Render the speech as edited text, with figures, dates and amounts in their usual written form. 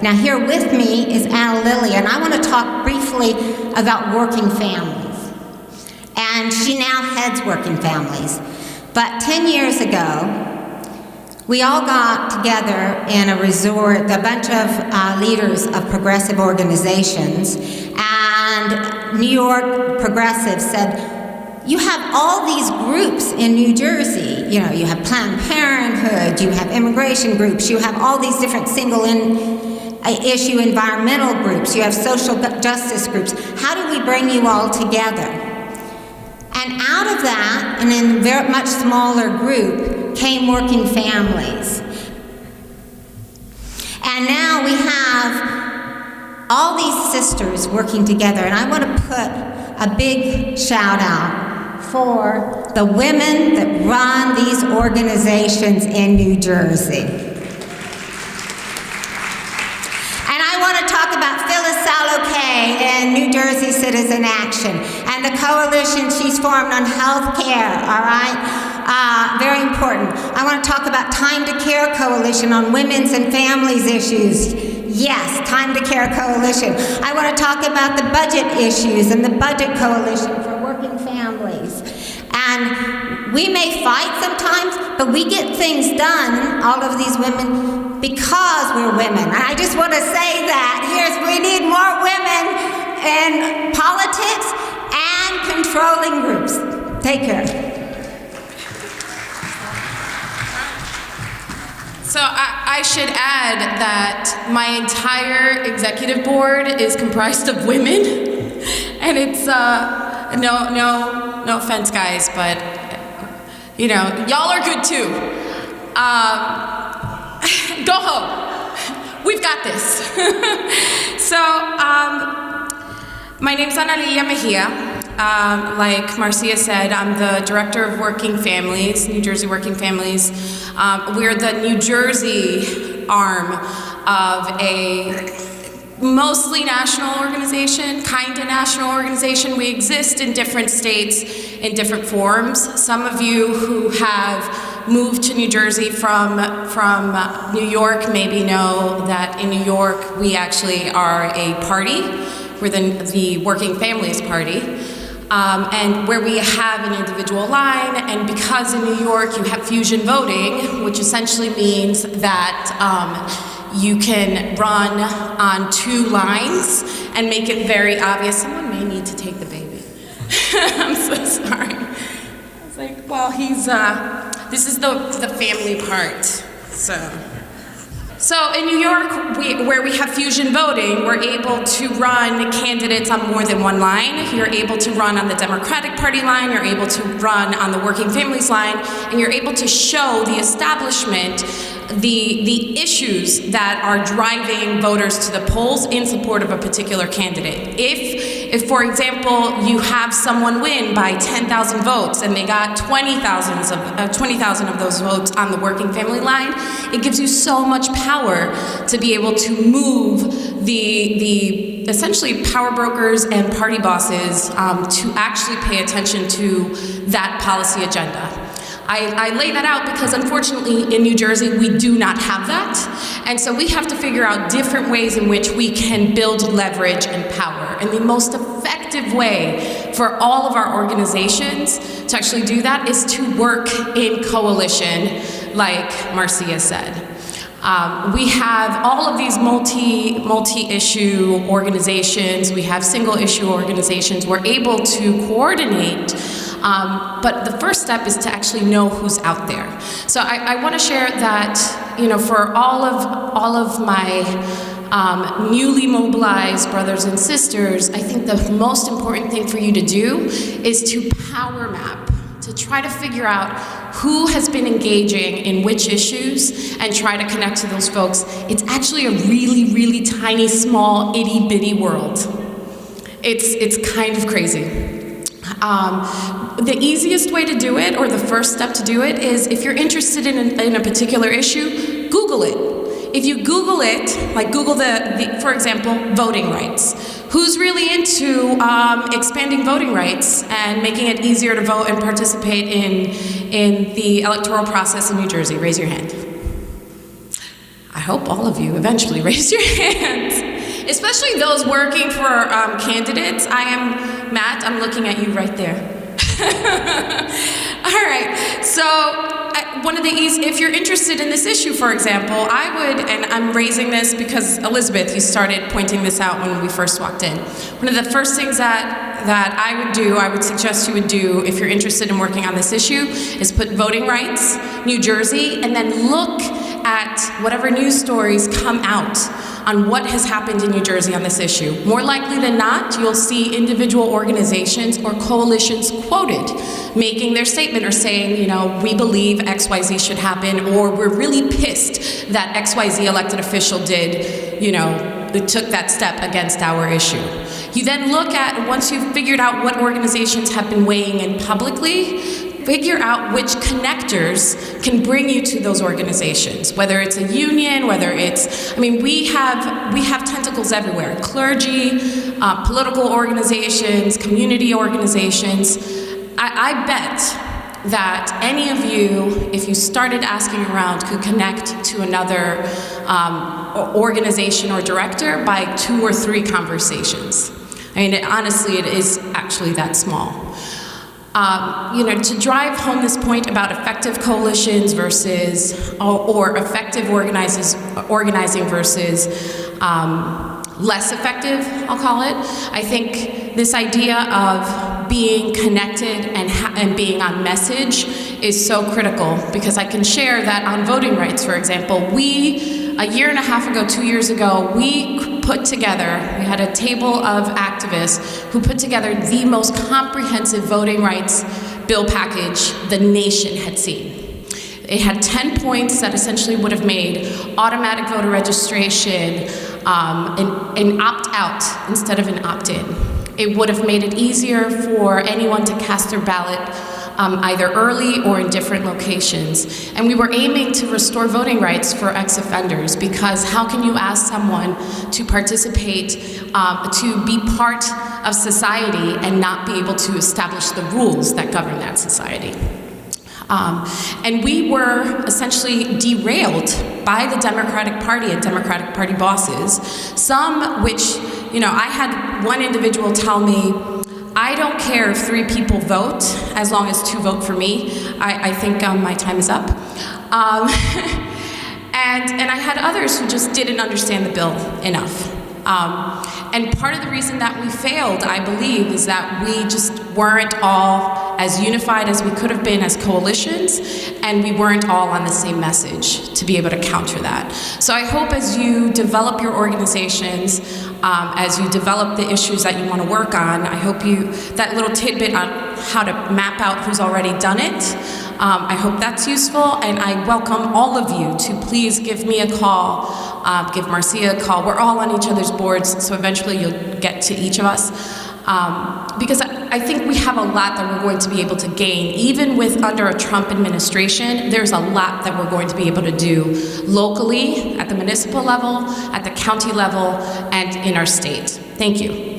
Now here with me is Anna Lilly, and I want to talk briefly about working families. And she now heads Working Families. But 10 years ago, we all got together in a resort, a bunch of leaders of progressive organizations, and New York progressives said, you have all these groups in New Jersey. You know, you have Planned Parenthood, you have immigration groups, you have all these different issue environmental groups, you have social justice groups. How do we bring you all together? And out of that, and in a very much smaller group, came Working Families. And now we have all these sisters working together, and I want to put a big shout out for the women that run these organizations in New Jersey. And I want to talk about Phyllis Salo-Kay and New Jersey Citizen Action and the coalition she's formed on health care, all right? Very important. I want to talk about Time to Care Coalition on women's and families issues. Yes, Time to Care Coalition. I want to talk about the budget issues and the Budget Coalition for Working Families. And we may fight sometimes, but we get things done, all of these women, because we're women. And I just want to say that. We need more women in politics and controlling groups. Take care. So I should add that my entire executive board is comprised of women, and it's no offense, guys, but you know, y'all are good too. Go home. We've got this. So my name's Ana Lilia Mejia. Like Marcia said, I'm the director of Working Families, New Jersey Working Families. We're the New Jersey arm of a mostly national organization, kind of national organization. We exist in different states in different forms. Some of you who have moved to New Jersey from New York maybe know that in New York we actually are a party. We're the Working Families Party. And where we have an individual line, and because in New York you have fusion voting, which essentially means that you can run on two lines and make it very obvious. Someone may need to take the baby. I'm so sorry. I was like, well, this is the family part, So in New York, where we have fusion voting, we're able to run candidates on more than one line. You're able to run on the Democratic Party line, you're able to run on the Working Families line, and you're able to show the establishment the issues that are driving voters to the polls in support of a particular candidate. If for example, you have someone win by 10,000 votes and they got 20,000 of those votes on the Working Family line, it gives you so much power to be able to move the essentially power brokers and party bosses to actually pay attention to that policy agenda. I lay that out because unfortunately in New Jersey we do not have that, and so we have to figure out different ways in which we can build leverage and power. And the most effective way for all of our organizations to actually do that is to work in coalition, like Marcia said. We have all of these multi-issue organizations, we have single-issue organizations. We're able to coordinate, but the first step is to actually know who's out there. So I want to share that, you know, for all of my newly mobilized brothers and sisters, I think the most important thing for you to do is to power map, to try to figure out who has been engaging in which issues and try to connect to those folks. It's actually a really, really tiny, small, itty-bitty world. It's kind of crazy. The easiest way to do it, or the first step to do it, is if you're interested in a particular issue, Google it. If you Google it, like Google for example, voting rights. Who's really into expanding voting rights and making it easier to vote and participate in the electoral process in New Jersey? Raise your hand. I hope all of you eventually raise your hands, especially those working for candidates. Matt, I'm looking at you right there. All right, so one of the if you're interested in this issue, for example, I would, and I'm raising this because Elizabeth, you started pointing this out when we first walked in. One of the first things that I would suggest you would do if you're interested in working on this issue is put voting rights, New Jersey, and then look at whatever news stories come out on what has happened in New Jersey on this issue. More likely than not, you'll see individual organizations or coalitions quoted making their statement or saying, you know, we believe XYZ should happen, or we're really pissed that XYZ elected official did, you know, took that step against our issue. You then look at, once you've figured out what organizations have been weighing in publicly, figure out which connectors can bring you to those organizations, whether it's a union, whether it's, I mean, we have tentacles everywhere, clergy, political organizations, community organizations. I bet that any of you, if you started asking around, could connect to another organization or director by 2 or 3 conversations. I mean, honestly, it is actually that small. You know, to drive home this point about effective coalitions versus, or effective organizing versus less effective, I'll call it. I think this idea of being connected and being on message is so critical, because I can share that on voting rights, for example, a year and a half ago, 2 years ago, we had a table of activists who put together the most comprehensive voting rights bill package the nation had seen. It had 10 points that essentially would have made automatic voter registration an opt-out instead of an opt-in. It would have made it easier for anyone to cast their ballot either early or in different locations. And we were aiming to restore voting rights for ex-offenders, because how can you ask someone to participate, to be part of society and not be able to establish the rules that govern that society? And we were essentially derailed by the Democratic Party and Democratic Party bosses, some which, you know, I had one individual tell me, I don't care if 3 people vote, as long as 2 vote for me. I think my time is up. And I had others who just didn't understand the bill enough. And part of the reason that we failed, I believe, is that we just weren't all as unified as we could have been as coalitions, and we weren't all on the same message to be able to counter that. So I hope as you develop your organizations, as you develop the issues that you want to work on, I hope that little tidbit on how to map out who's already done it, I hope that's useful, and I welcome all of you to please give me a call, give Marcia a call. We're all on each other's boards, so eventually you'll get to each of us. Because I think we have a lot that we're going to be able to gain. Even under a Trump administration, there's a lot that we're going to be able to do locally, at the municipal level, at the county level, and in our state. Thank you.